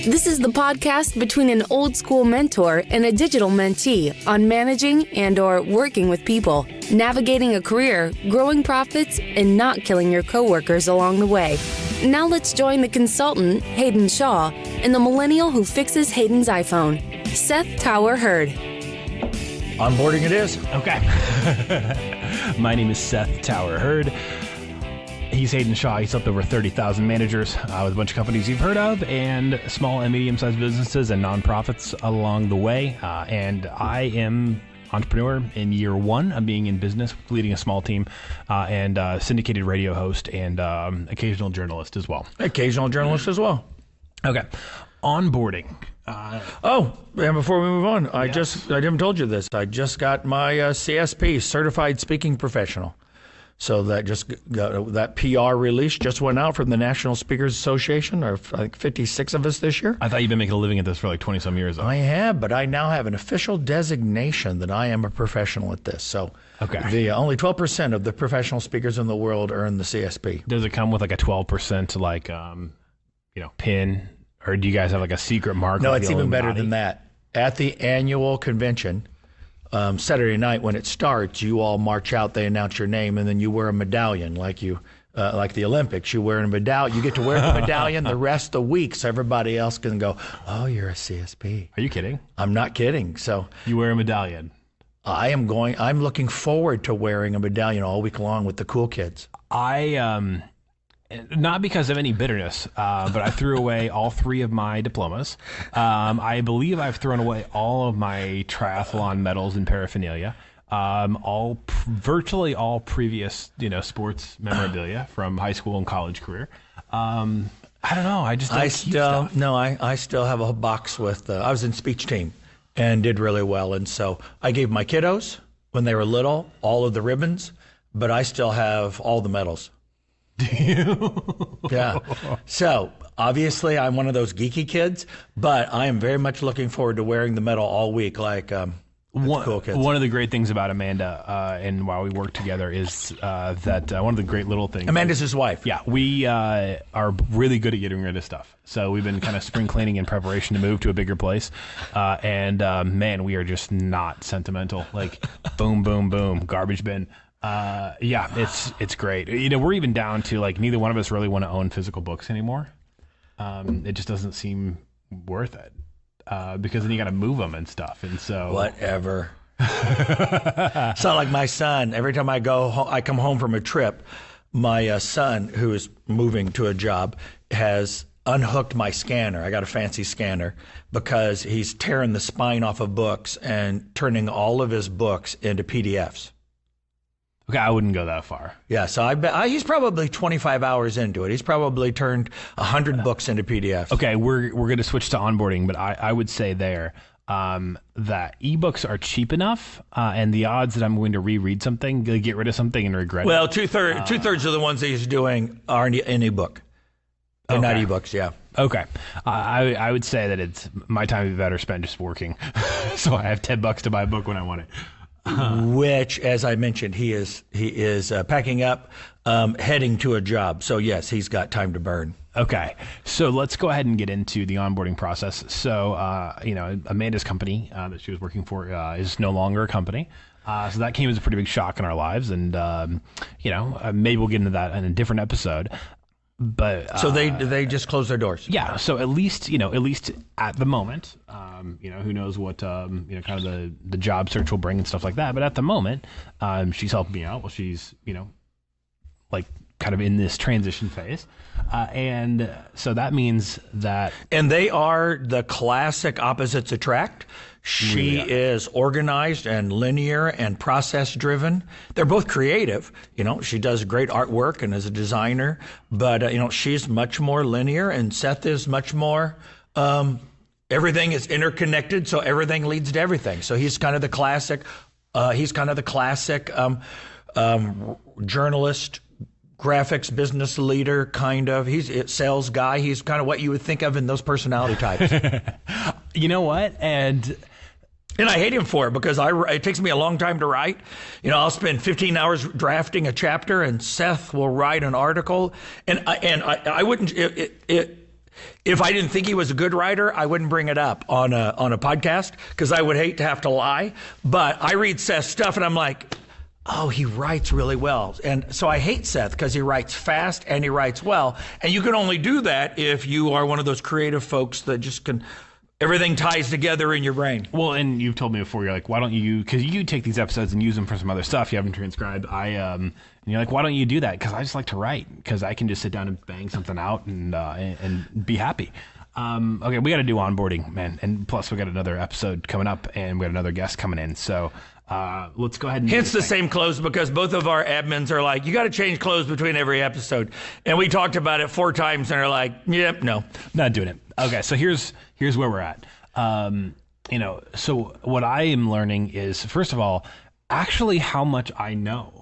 This is the podcast between an old school mentor and a digital mentee on managing and/or working with people, navigating a career, growing profits, and not killing your coworkers along the way. Now let's join the consultant, Haydn Shaw, and the millennial who fixes Haydn's iPhone, Seth Tower Hurd. Onboarding it is. Okay. My name is Seth Tower Hurd. He's Haydn Shaw. He's helped over 30,000 managers with a bunch of companies you've heard of, and small and medium-sized businesses and nonprofits along the way. And I am entrepreneur in year one of being in business, leading a small team, and syndicated radio host and occasional journalist as well. Occasional journalist as well. Okay. Onboarding. And before we move on, I haven't told you this. I just got my CSP, Certified Speaking Professional. So that just got, that PR release just went out from the National Speakers Association. Or I think 56 of us this year. I thought you've been making a living at this for like 20 some years. Though. I have, but I now have an official designation that I am a professional at this. So the only 12% of the professional speakers in the world earn the CSP. Does it come with like a 12% like pin, or do you guys have like a secret mark? No, it's even better than that. At the annual convention. Saturday night when it starts, you all march out, they announce your name, and then you wear a medallion like the Olympics. You wear a medallion. You get to wear the medallion the rest of the week, so everybody else can go, oh, you're a CSP. Are you kidding? I'm not kidding. So you wear a medallion. I'm looking forward to wearing a medallion all week long with the cool kids. Not because of any bitterness, but I threw away all 3 of my diplomas. I believe I've thrown away all of my triathlon medals and paraphernalia. Virtually all previous, stusports memorabilia from high school and college career. I don't know. I still have a box with. I was in speech team and did really well, and so I gave my kiddos when they were little all of the ribbons, but I still have all the medals. Do you? Yeah. So obviously I'm one of those geeky kids, but I am very much looking forward to wearing the medal all week like cool kids. One of the great things about Amanda and while we work together is that one of the great little things. Amanda's his wife. Yeah. We are really good at getting rid of stuff. So we've been kind of spring cleaning in preparation to move to a bigger place. Man, we are just not sentimental. Like boom, boom, boom, garbage bin. It's great. We're even down to like neither one of us really want to own physical books anymore. It just doesn't seem worth it because then you got to move them and stuff. And so whatever. It's not like my son. Every time I come home from a trip, my son, who is moving to a job, has unhooked my scanner. I got a fancy scanner because he's tearing the spine off of books and turning all of his books into PDFs. Okay, I wouldn't go that far. Yeah, so I bet he's probably 25 hours into it. He's probably turned 100 books into PDFs. Okay, we're going to switch to onboarding, but I would say there that ebooks are cheap enough, and the odds that I'm going to reread something, get rid of something, and regret it. Well, two-thirds of the ones that he's doing are in ebook. They're not ebooks, yeah. Okay, I would say that it's my time would be better spent just working, so I have $10 to buy a book when I want it. Which, as I mentioned, he is packing up, heading to a job. So yes, he's got time to burn. Okay, so let's go ahead and get into the onboarding process. So, Amanda's company that she was working for is no longer a company. So that came as a pretty big shock in our lives, and maybe we'll get into that in a different episode. But so they just closed their doors. Yeah. So at least at the moment, who knows what kind of the job search will bring and stuff like that. But at the moment, she's helping me out while she's like kind of in this transition phase, and so that means that. And they are the classic opposites attract. She is organized and linear and process driven. They're both creative. She does great artwork and is a designer, but she's much more linear, and Seth is much more. Everything is interconnected, so everything leads to everything. So he's kind of the classic. Journalist, graphics business leader, kind of. He's a sales guy. He's kind of what you would think of in those personality types. You know what? And I hate him for it because it takes me a long time to write. I'll spend 15 hours drafting a chapter, and Seth will write an article. And I wouldn't. If I didn't think he was a good writer, I wouldn't bring it up on a podcast because I would hate to have to lie. But I read Seth's stuff and I'm like, oh, he writes really well. And so I hate Seth because he writes fast and he writes well. And you can only do that if you are one of those creative folks that just can, everything ties together in your brain. Well, and you've told me before, you're like, why don't you, because you take these episodes and use them for some other stuff you haven't transcribed. And you're like, why don't you do that? Because I just like to write, because I can just sit down and bang something out and be happy. Okay, we got to do onboarding, man. And plus, we got another episode coming up, and we got another guest coming in. So let's go ahead and Hence the same clothes, because both of our admins are like, you got to change clothes between every episode. And we talked about it 4 times and are like, yep, no. Not doing it. Okay, so here's where we're at. So what I am learning is, first of all, actually how much I know.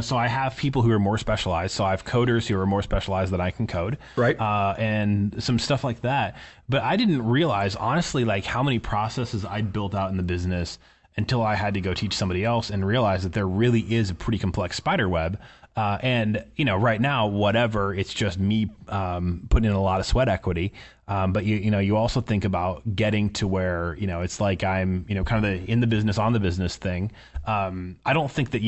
So I have people who are more specialized. So I have coders who are more specialized than I can code. Right. And some stuff like that. But I didn't realize, honestly, like how many processes I'd built out in the business until I had to go teach somebody else and realize that there really is a pretty complex spider web. And right now, whatever, it's just me putting in a lot of sweat equity. But you also think about getting to where, it's like I'm, kind of the in the business, on the business thing. I don't think that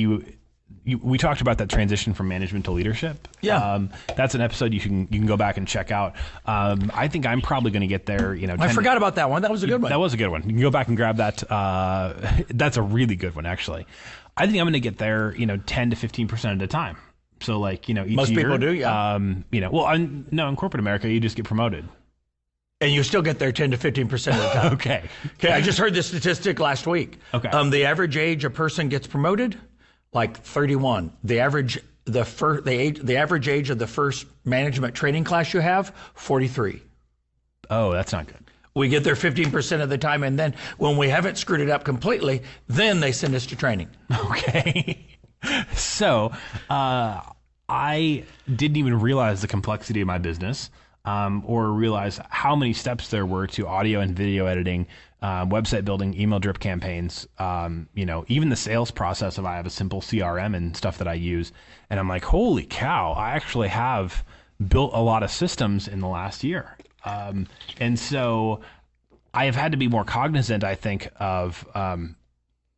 we talked about that transition from management to leadership. Yeah. That's an episode you can go back and check out. I think I'm probably going to get there. I forgot about that one. That was a good one. That was a good one. You can go back and grab that. That's a really good one, actually. I think I'm going to get there, 10 to 15% of the time. So like, each most year, people do, yeah. In corporate America, you just get promoted. And you still get there 10 to 15% of the time. Okay. I just heard this statistic last week. Okay. The average age a person gets promoted, like 31. The average age of the first management training class you have, 43. Oh, that's not good. We get there 15% of the time, and then when we haven't screwed it up completely, then they send us to training. Okay. So I didn't even realize the complexity of my business, or realize how many steps there were to audio and video editing, website building, email drip campaigns, even the sales process if I have a simple CRM and stuff that I use. And I'm like, holy cow, I actually have built a lot of systems in the last year. And so I have had to be more cognizant, I think, of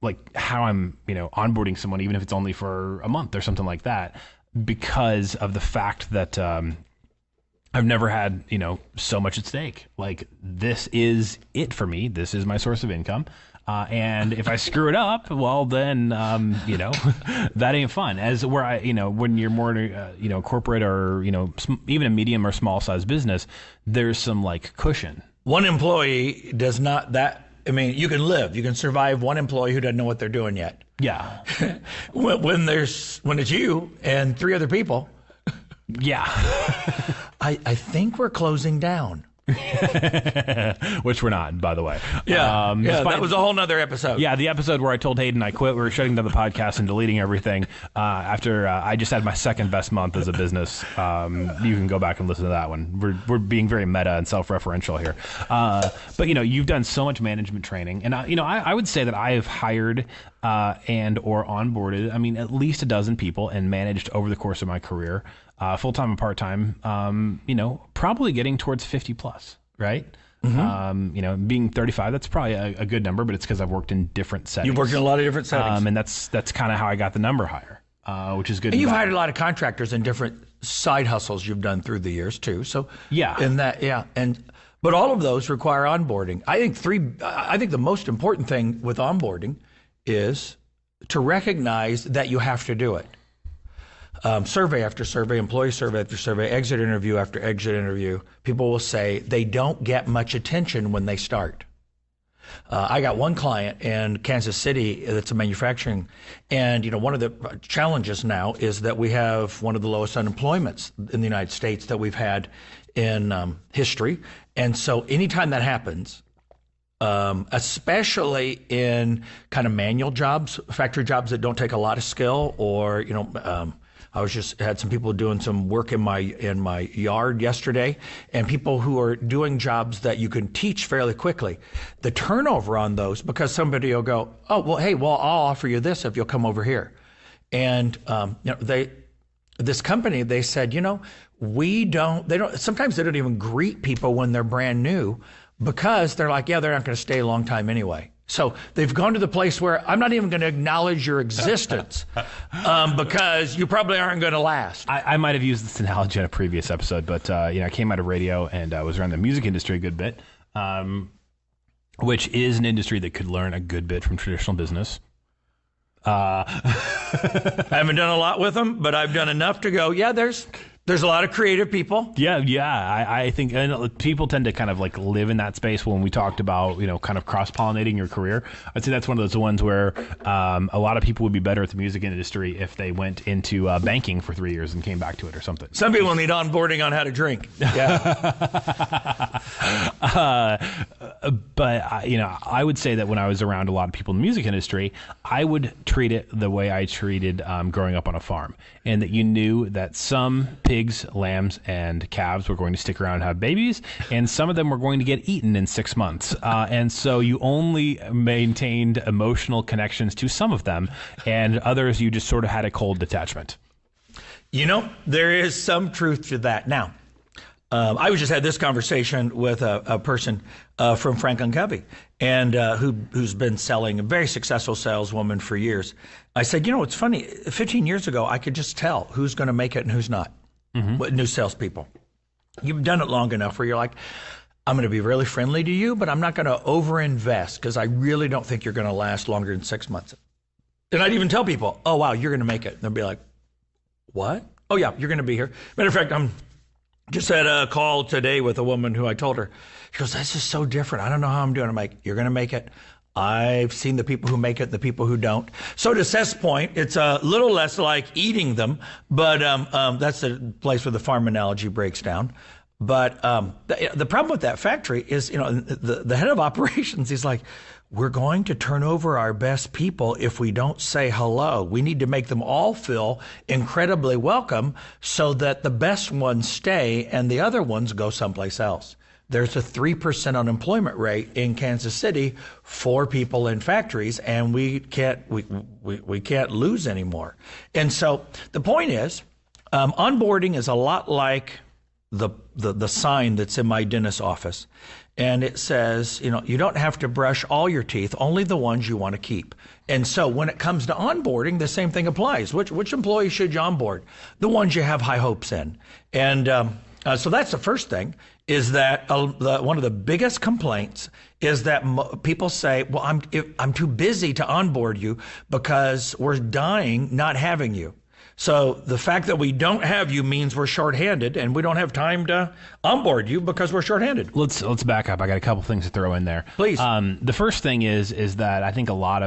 like how I'm, onboarding someone, even if it's only for a month or something like that, because of the fact that I've never had, so much at stake. Like, this is it for me. This is my source of income. And if I screw it up, well, then, that ain't fun. As where when you're more, corporate or, even a medium or small size business, there's some like cushion. One employee does not you can live, you can survive one employee who doesn't know what they're doing yet. Yeah. when it's you and 3 other people. Yeah. I think we're closing down. Which we're not, by the way. Yeah, that was a whole nother episode. Yeah, the episode where I told Haydn I quit. We were shutting down the podcast and deleting everything after I just had my second best month as a business. You can go back and listen to that one. We're being very meta and self-referential here. But you've done so much management training, and I would say that I have hired and or onboarded, at least a dozen people and managed over the course of my career. Full-time and part-time, probably getting towards 50 plus, right? Mm-hmm. Being 35, that's probably a good number, but it's because I've worked in different settings. You've worked in a lot of different settings. And that's kind of how I got the number higher, which is good. And you've hired a lot of contractors in different side hustles you've done through the years too. So yeah. But all of those require onboarding. I think the most important thing with onboarding is to recognize that you have to do it. Survey after survey, employee survey after survey, exit interview after exit interview, people will say they don't get much attention when they start. I got one client in Kansas City that's a manufacturing, and one of the challenges now is that we have one of the lowest unemployments in the United States that we've had in history. And so anytime that happens, especially in kind of manual jobs, factory jobs that don't take a lot of skill, or I had some people doing some work in my yard yesterday, and people who are doing jobs that you can teach fairly quickly. The turnover on those, because somebody will go, oh, well, hey, I'll offer you this if you'll come over here. And this company, they said, sometimes they don't even greet people when they're brand new because they're like, yeah, they're not going to stay a long time anyway. So they've gone to the place where I'm not even going to acknowledge your existence because you probably aren't going to last. I might have used this analogy in a previous episode, but I came out of radio and I was around the music industry a good bit, which is an industry that could learn a good bit from traditional business. I haven't done a lot with them, but I've done enough to go, yeah, there's a lot of creative people. Yeah. I think people tend to kind of like live in that space when we talked about, kind of cross-pollinating your career. I'd say that's one of those ones where a lot of people would be better at the music industry if they went into banking for 3 years and came back to it or something. Some people need onboarding on how to drink. Yeah. But I would say that when I was around a lot of people in the music industry, I would treat it the way I treated growing up on a farm, and that you knew that some pigs, lambs, and calves were going to stick around and have babies, and some of them were going to get eaten in 6 months. And so you only maintained emotional connections to some of them, and others you just sort of had a cold detachment. There is some truth to that. Now, I just had this conversation with a person from Franklin Covey, and who's been selling, a very successful saleswoman for years. I said, it's funny, 15 years ago, I could just tell who's going to make it and who's not. Mm-hmm. New salespeople. You've done it long enough where you're like, I'm going to be really friendly to you, but I'm not going to overinvest because I really don't think you're going to last longer than 6 months. And I'd even tell people, oh, wow, you're going to make it. And they'll be like, what? Oh, yeah, you're going to be here. Matter of fact, I'm just had a call today with a woman who I told her, she goes, this is so different. I don't know how I'm doing. I'm like, you're going to make it. I've seen the people who make it, the people who don't. So to Seth's point, it's a little less like eating them, but that's the place where the farm analogy breaks down. But the problem with that factory is, the head of operations, he's like, we're going to turn over our best people if we don't say hello. We need to make them all feel incredibly welcome so that the best ones stay and the other ones go someplace else. There's a 3% unemployment rate in Kansas City for people in factories, and we can't lose anymore. And so the point is, onboarding is a lot like the sign that's in my dentist's office. And it says, you don't have to brush all your teeth, only the ones you want to keep. And so when it comes to onboarding, the same thing applies. Which employees should you onboard? The ones you have high hopes in. And so that's the first thing, is that one of the biggest complaints is that people say, well, I'm too busy to onboard you because we're dying not having you. So the fact that we don't have you means we're shorthanded, and we don't have time to onboard you because we're shorthanded. Let's back up. I got a couple things to throw in there. Please. The first thing is that I think a lot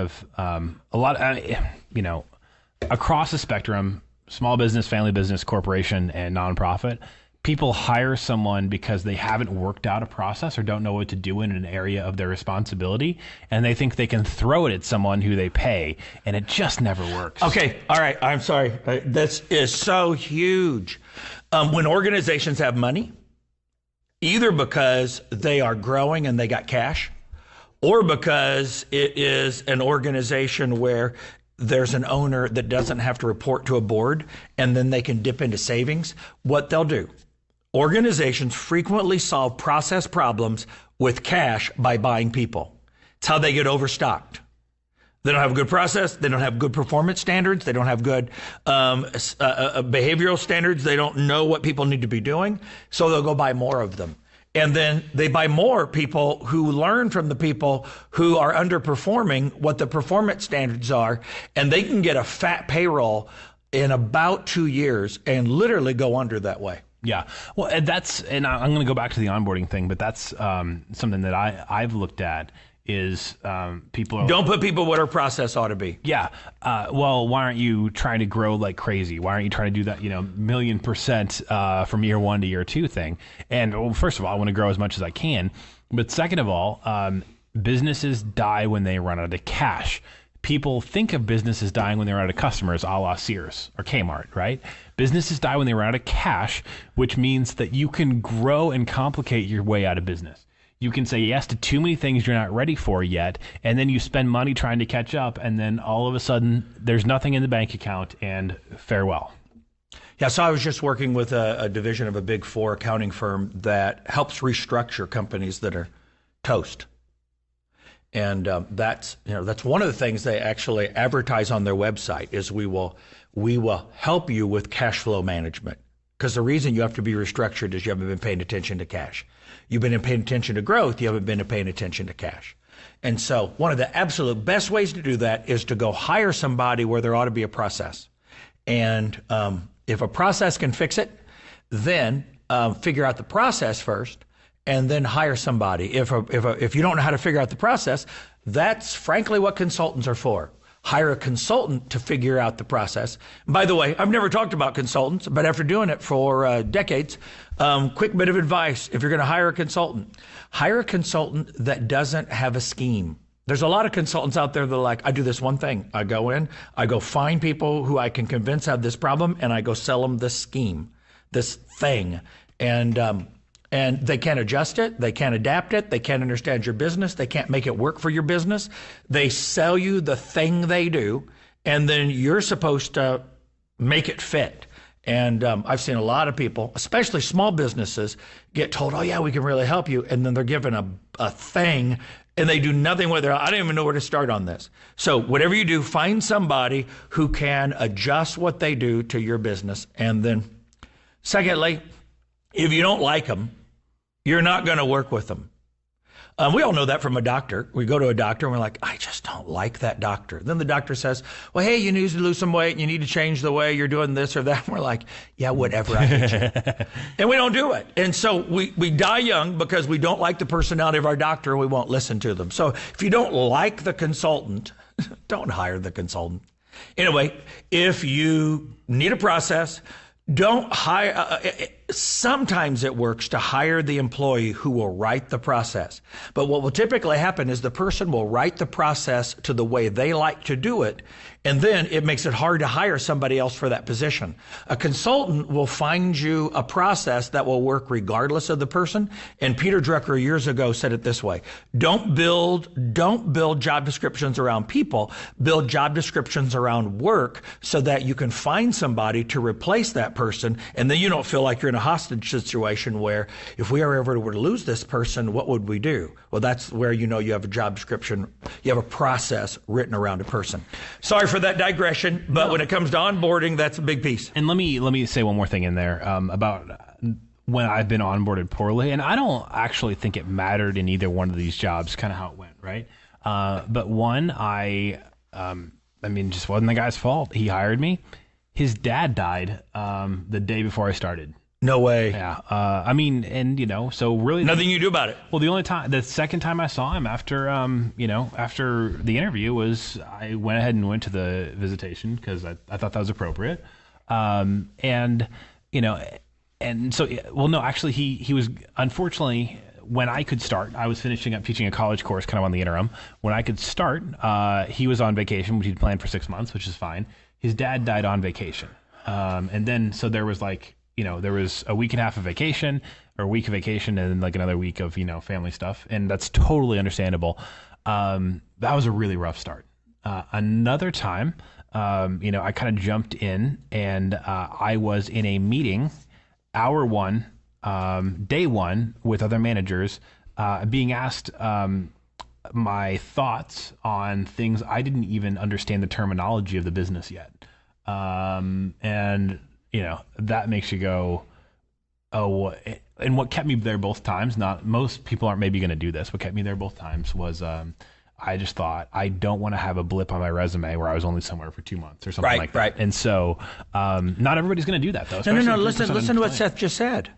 across the spectrum, small business, family business, corporation, and nonprofit, people hire someone because they haven't worked out a process or don't know what to do in an area of their responsibility, and they think they can throw it at someone who they pay, and it just never works. Okay, all right, I'm sorry. This is so huge. When organizations have money, either because they are growing and they got cash, or because it is an organization where there's an owner that doesn't have to report to a board, and then they can dip into savings, what they'll do. Organizations frequently solve process problems with cash by buying people. It's how they get overstocked. They don't have a good process. They don't have good performance standards. They don't have good behavioral standards. They don't know what people need to be doing. So they'll go buy more of them. And then they buy more people who learn from the people who are underperforming what the performance standards are. And they can get a fat payroll in about 2 years and literally go under that way. Yeah. Well, and I'm going to go back to the onboarding thing, but that's something that I've looked at is people are... Don't put people what our process ought to be. Yeah. Well, why aren't you trying to grow like crazy? Why aren't you trying to do that, 1,000,000% from year 1 to year 2 thing? And well, first of all, I want to grow as much as I can. But second of all, businesses die when they run out of cash. People think of businesses dying when they're out of customers, a la Sears or Kmart, right? Businesses die when they run out of cash, which means that you can grow and complicate your way out of business. You can say yes to too many things you're not ready for yet, and then you spend money trying to catch up, and then all of a sudden there's nothing in the bank account, and farewell. Yeah, so I was just working with a division of a Big Four accounting firm that helps restructure companies that are toast. And that's one of the things they actually advertise on their website is we will help you with cash flow management. Because the reason you have to be restructured is you haven't been paying attention to cash. You've been paying attention to growth, you haven't been paying attention to cash. And so one of the absolute best ways to do that is to go hire somebody where there ought to be a process. And if a process can fix it, then figure out the process first and then hire somebody. If you don't know how to figure out the process, that's frankly what consultants are for. Hire a consultant to figure out the process. By the way, I've never talked about consultants, but after doing it for decades, quick bit of advice. If you're going to hire a consultant that doesn't have a scheme. There's a lot of consultants out there that are like, I do this one thing. I go in, I go find people who I can convince have this problem, and I go sell them this scheme, this thing. And they can't adjust it, they can't adapt it, they can't understand your business, they can't make it work for your business. They sell you the thing they do, and then you're supposed to make it fit. And I've seen a lot of people, especially small businesses, get told, oh yeah, we can really help you, and then they're given a thing, and they do nothing with it. I don't even know where to start on this. So whatever you do, find somebody who can adjust what they do to your business. And then secondly, if you don't like them, you're not going to work with them. We all know that from a doctor. We go to a doctor and we're like, I just don't like that doctor. Then the doctor says, well, hey, you need to lose some weight and you need to change the way you're doing this or that. And we're like, yeah, whatever, I get you. And we don't do it. And so we die young because we don't like the personality of our doctor and we won't listen to them. So if you don't like the consultant, don't hire the consultant. Anyway, if you need a process, don't hire. Sometimes it works to hire the employee who will write the process. But what will typically happen is the person will write the process to the way they like to do it, and then it makes it hard to hire somebody else for that position. A consultant will find you a process that will work regardless of the person. And Peter Drucker years ago said it this way: don't build job descriptions around people, build job descriptions around work so that you can find somebody to replace that person, and then you don't feel like you're in a hostage situation where if we ever were to lose this person, what would we do? Well, that's where you have a job description, you have a process written around a person. Sorry for that digression, but when it comes to onboarding, that's a big piece. And let me say one more thing in there about when I've been onboarded poorly, and I don't actually think it mattered in either one of these jobs, kind of how it went, right? But one, just wasn't the guy's fault. He hired me. His dad died the day before I started. No way. Yeah. So really nothing you do about it. Well, the second time I saw him after the interview was I went ahead and went to the visitation because I thought that was appropriate. He was, unfortunately, when I could start, I was finishing up teaching a college course kind of on the interim. When I could start, he was on vacation, which he'd planned for 6 months, which is fine. His dad died on vacation. And then, so there was there was a week and a half of vacation or a week of vacation and then like another week of, family stuff. And that's totally understandable. That was a really rough start. Another time, I kind of jumped in and I was in a meeting, hour one, day one with other managers, being asked my thoughts on things I didn't even understand the terminology of the business yet. That makes you go, oh, and what kept me there both times, most people aren't maybe going to do this. What kept me there both times was, I just thought I don't want to have a blip on my resume where I was only somewhere for 2 months or something like that. Right. And so, not everybody's going to do that though. No. Listen to what Seth just said.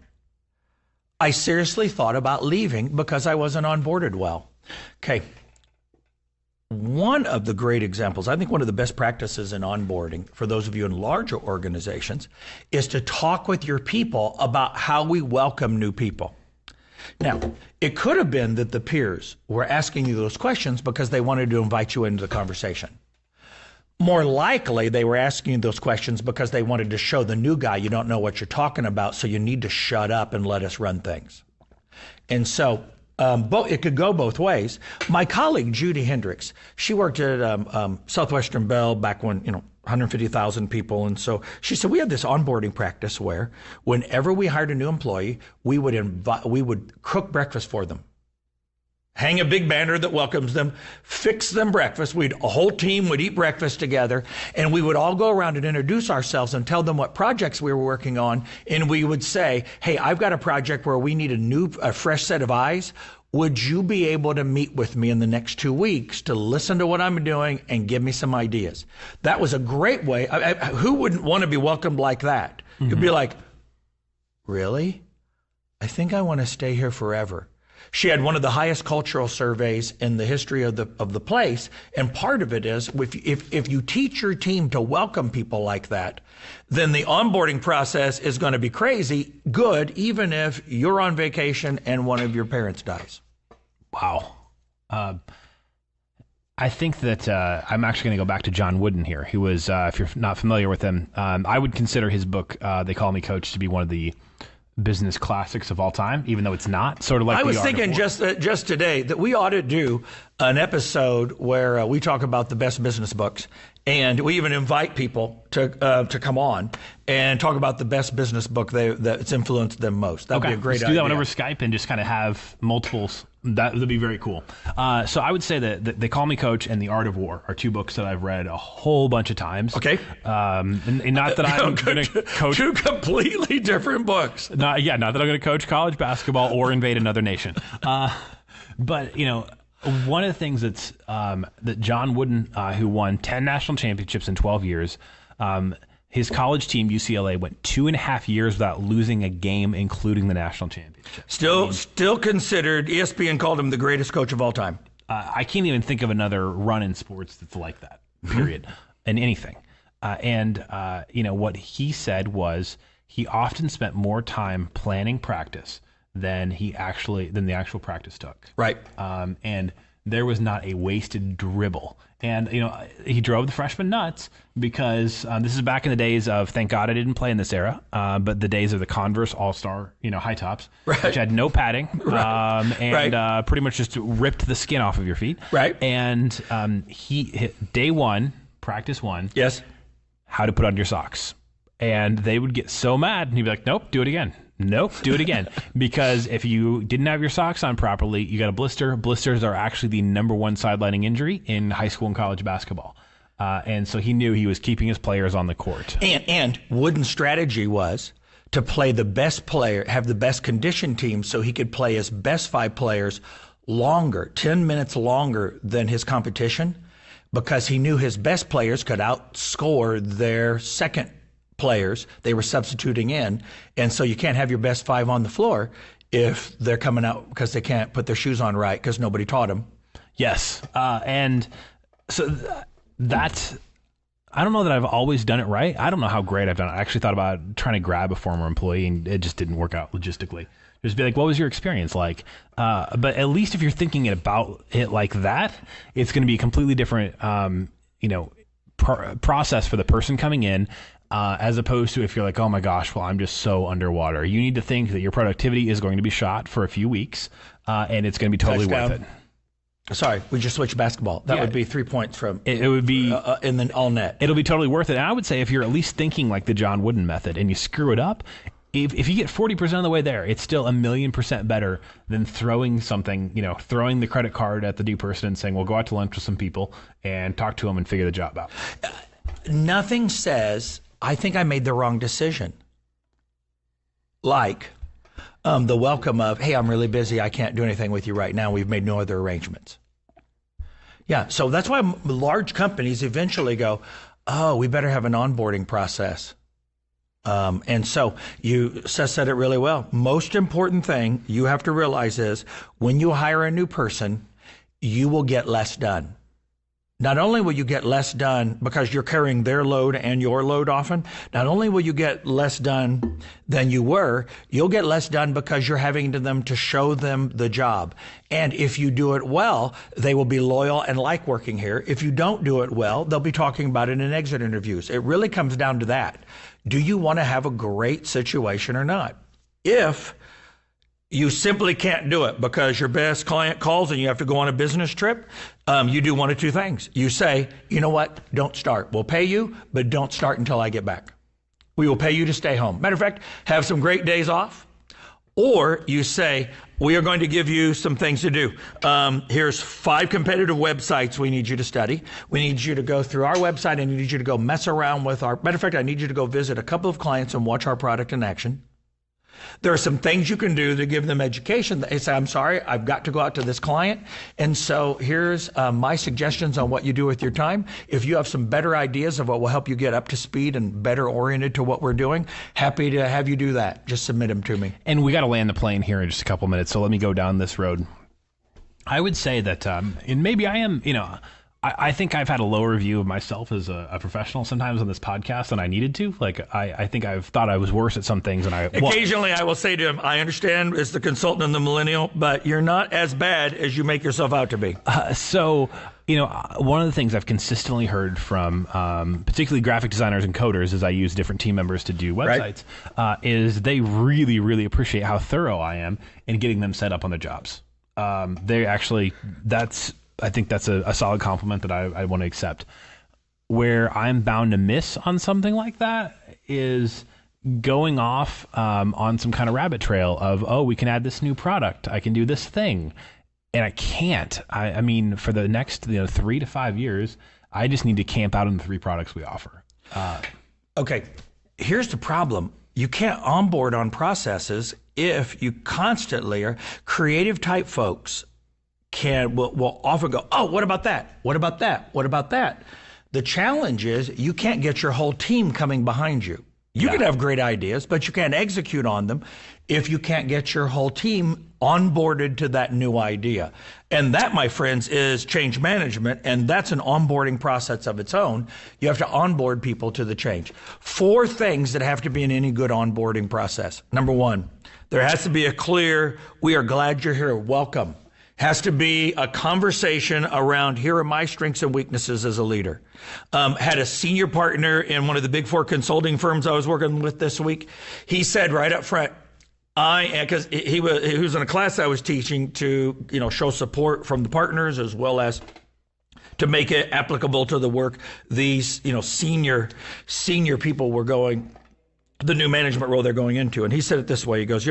I seriously thought about leaving because I wasn't onboarded well. Okay. One of the great examples, I think one of the best practices in onboarding for those of you in larger organizations is to talk with your people about how we welcome new people. Now, it could have been that the peers were asking you those questions because they wanted to invite you into the conversation. More likely, they were asking you those questions because they wanted to show the new guy you don't know what you're talking about, so you need to shut up and let us run things. And so, it could go both ways. My colleague, Judy Hendricks, she worked at Southwestern Bell back when, 150,000 people. And so she said, we had this onboarding practice where whenever we hired a new employee, we would cook breakfast for them. Hang a big banner that welcomes them, fix them breakfast. A whole team would eat breakfast together, and we would all go around and introduce ourselves and tell them what projects we were working on. And we would say, hey, I've got a project where we need a fresh set of eyes. Would you be able to meet with me in the next 2 weeks to listen to what I'm doing and give me some ideas? That was a great way. Who wouldn't want to be welcomed like that? Mm-hmm. You'd be like, really? I think I want to stay here forever. She had one of the highest cultural surveys in the history of the place, and part of it is if you teach your team to welcome people like that, then the onboarding process is going to be crazy good, even if you're on vacation and one of your parents dies. Wow. I think that I'm actually going to go back to John Wooden here, who was, if you're not familiar with him, I would consider his book, They Call Me Coach, to be one of the business classics of all time, even though it's not. Sort of like I was thinking just today that we ought to do an episode where we talk about the best business books, and we even invite people to come on and talk about the best business book that's influenced them most. That'd be a great idea. Let's do that one over Skype and just kind of have multiples. That would be very cool. So I would say that They Call Me Coach and The Art of War are two books that I've read a whole bunch of times. Okay. And not that I'm going to coach. Two completely different books. Not that I'm going to coach college basketball or invade another nation. But, one of the things that's that John Wooden, who won 10 national championships in 12 years, his college team, UCLA, went 2.5 years without losing a game, including the national championship. Still considered, ESPN called him the greatest coach of all time. I can't even think of another run in sports that's like that, period, in anything. What he said was he often spent more time planning practice than the actual practice took. Right. And there was not a wasted dribble. And, he drove the freshmen nuts because this is back in the days of, thank God I didn't play in this era, but the days of the Converse All-Star, high tops, right, which had no padding, right, and pretty much just ripped the skin off of your feet. Right. And he hit day one, practice one. Yes. How to put on your socks. And they would get so mad, and he'd be like, nope, do it again. Nope, do it again. Because if you didn't have your socks on properly, you got a blister. Blisters are actually the number one sidelining injury in high school and college basketball. And so he knew he was keeping his players on the court. And Wooden's strategy was to play the best player, have the best conditioned team so he could play his best 5 players longer, 10 minutes longer than his competition, because he knew his best players could outscore their second players they were substituting in. And so you can't have your best 5 on the floor if they're coming out because they can't put their shoes on right because nobody taught them. Yes. And so that's, I don't know that I've always done it right. I don't know how great I've done it. I actually thought about trying to grab a former employee and it just didn't work out logistically. Just be like, what was your experience like? But at least if you're thinking about it like that, it's going to be a completely different, process for the person coming in. As opposed to if you're like, oh my gosh, well, I'm just so underwater. You need to think that your productivity is going to be shot for a few weeks, and it's going to be totally worth it. Sorry, we just switched basketball. That would be 3 points from it would be in the all net. It'll be totally worth it. And I would say if you're at least thinking like the John Wooden method and you screw it up, if you get 40% of the way there, it's still 1,000,000% better than throwing something, throwing the credit card at the new person and saying, well, go out to lunch with some people and talk to them and figure the job out. Nothing says, I think I made the wrong decision. Like the welcome of, hey, I'm really busy. I can't do anything with you right now. We've made no other arrangements. Yeah, so that's why large companies eventually go, we better have an onboarding process. And so Seth said it really well. Most important thing you have to realize is when you hire a new person, you will get less done. Not only will you get less done because you're carrying their load and your load often, not only will you get less done than you were, you'll get less done because you're having them to show them the job. And if you do it well, they will be loyal and like working here. If you don't do it well, they'll be talking about it in exit interviews. It really comes down to that. Do you want to have a great situation or not? If You simply can't do it because your best client calls and you have to go on a business trip. You do one of two things. You say, you know what? Don't start. We'll pay you, but don't start until I get back. We will pay you to stay home. Matter of fact, have some great days off. Or you say, we are going to give you some things to do. Here's 5 competitive websites we need you to study. We need you to go through our website and I need you to go mess around with our, matter of fact, I need you to go visit a couple of clients and watch our product in action. There are some things you can do to give them education. They say, I'm sorry, I've got to go out to this client. And so here's my suggestions on what you do with your time. If you have some better ideas of what will help you get up to speed and better oriented to what we're doing, happy to have you do that. Just submit them to me. And we got to land the plane here in just a couple minutes. So let me go down this road. I would say that, and maybe I am, I think I've had a lower view of myself as a professional sometimes on this podcast than I needed to. Like, I think I've thought I was worse at some things. And occasionally I will say to him, I understand as the consultant and the millennial, but you're not as bad as you make yourself out to be. One of the things I've consistently heard from particularly graphic designers and coders as I use different team members to do websites, is they really, really appreciate how thorough I am in getting them set up on the jobs. I think that's a solid compliment that I want to accept. Where I'm bound to miss on something like that is going off on some kind of rabbit trail of, oh, we can add this new product. I can do this thing. And I can't. I mean, for the next 3 to 5 years, I just need to camp out on the 3 products we offer. Okay, here's the problem. You can't onboard on processes if you constantly are creative type folks will often go, oh, what about that? What about that? What about that? The challenge is you can't get your whole team coming behind you. You can have great ideas, but you can't execute on them if you can't get your whole team onboarded to that new idea. And that, my friends, is change management, and that's an onboarding process of its own. You have to onboard people to the change. 4 things that have to be in any good onboarding process. Number 1, there has to be a clear, we are glad you're here, welcome. Has to be a conversation around, here are my strengths and weaknesses as a leader. Had a senior partner in one of the big 4 consulting firms I was working with this week. He said right up front, because he was in a class I was teaching to, show support from the partners as well as to make it applicable to the work these, senior people were going, the new management role they're going into. And he said it this way. He goes,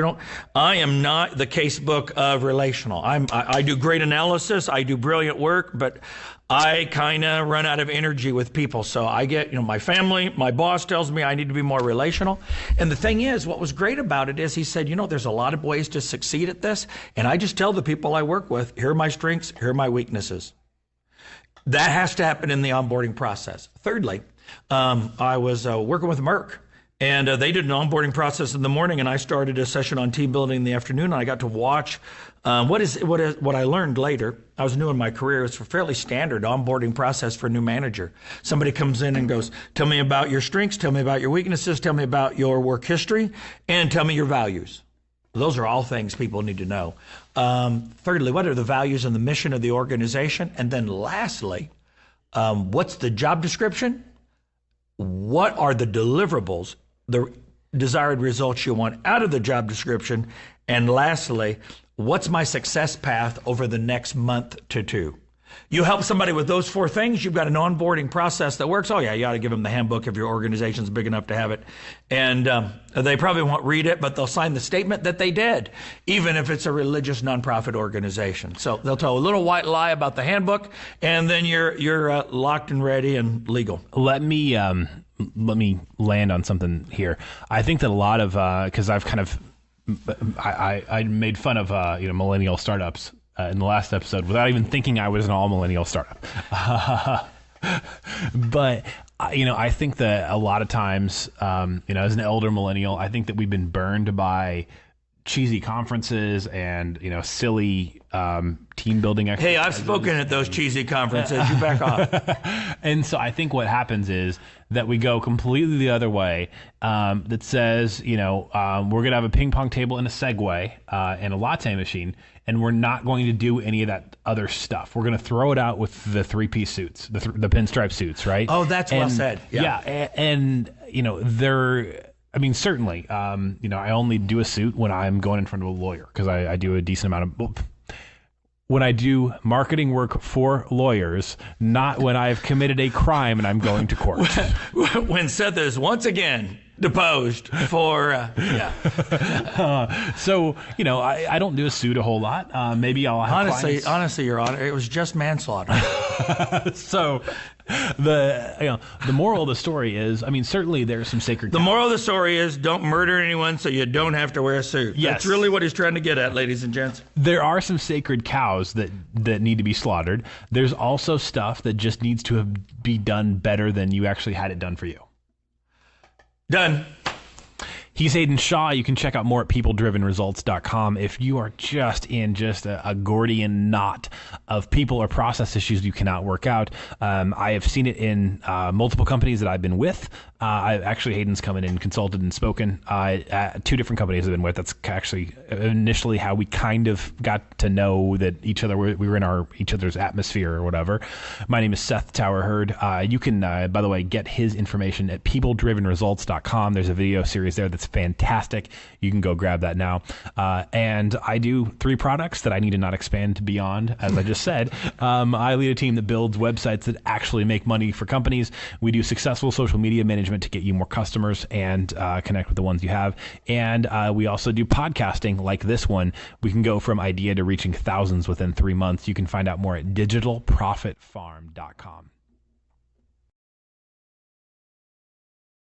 I am not the casebook of relational. I do great analysis. I do brilliant work, but I kind of run out of energy with people. So I get, my family, my boss tells me I need to be more relational. And the thing is, what was great about it is he said, there's a lot of ways to succeed at this. And I just tell the people I work with, here are my strengths, here are my weaknesses. That has to happen in the onboarding process. Thirdly, I was working with Merck. And they did an onboarding process in the morning, and I started a session on team building in the afternoon. And I got to watch what I learned later. I was new in my career. It's a fairly standard onboarding process for a new manager. Somebody comes in and goes, tell me about your strengths, tell me about your weaknesses, tell me about your work history, and tell me your values. Those are all things people need to know. Thirdly, what are the values and the mission of the organization? And then lastly, what's the job description? What are the deliverables, the desired results you want out of the job description? And lastly, what's my success path over the next month to 2? You help somebody with those 4 things, you've got an onboarding process that works. Oh yeah, you ought to give them the handbook if your organization's big enough to have it. And they probably won't read it, but they'll sign the statement that they did, even if it's a religious nonprofit organization. So they'll tell a little white lie about the handbook, and then you're locked and ready and legal. Let me land on something here. I think that a lot of, because I've kind of, I made fun of millennial startups in the last episode without even thinking I was an all millennial startup. But I think that a lot of times, as an elder millennial, I think that we've been burned by cheesy conferences and silly team building exercises. Hey, I've spoken at those cheesy conferences. You back off. And so I think what happens is that we go completely the other way. That says, we're going to have a ping pong table and a Segway and a latte machine, and we're not going to do any of that other stuff. We're going to throw it out with the 3-piece suits, the pinstripe suits, right? Oh, that's well said. Yeah, and I mean, certainly. I only do a suit when I'm going in front of a lawyer because I do a decent amount of. When I do marketing work for lawyers, not when I've committed a crime and I'm going to court. When Seth is once again deposed for, So, I don't do a suit a whole lot. Maybe I'll have honestly, Your Honor, it was just manslaughter. So the moral of the story is, certainly there's some sacred cows. The moral of the story is don't murder anyone so you don't have to wear a suit. Yes. That's really what he's trying to get at, ladies and gents. There are some sacred cows that need to be slaughtered. There's also stuff that just needs to be done better than you actually had it done for you. Done. He's Haydn Shaw. You can check out more at peopledrivenresults.com. If you are just in a Gordian knot of people or process issues you cannot work out, I have seen it in multiple companies that I've been with. Haydn's come in and consulted and spoken at 2 different companies I've been with. That's actually initially how we kind of got to know that we were in each other's atmosphere or whatever. My name is Seth Tower Hurd. You can, by the way, get his information at peopledrivenresults.com. There's a video series there that's fantastic. You can go grab that now. And I do 3 products that I need to not expand beyond, as I just said. I lead a team that builds websites that actually make money for companies. We do successful social media management to get you more customers and connect with the ones you have. And we also do podcasting like this one. We can go from idea to reaching thousands within 3 months. You can find out more at digitalprofitfarm.com.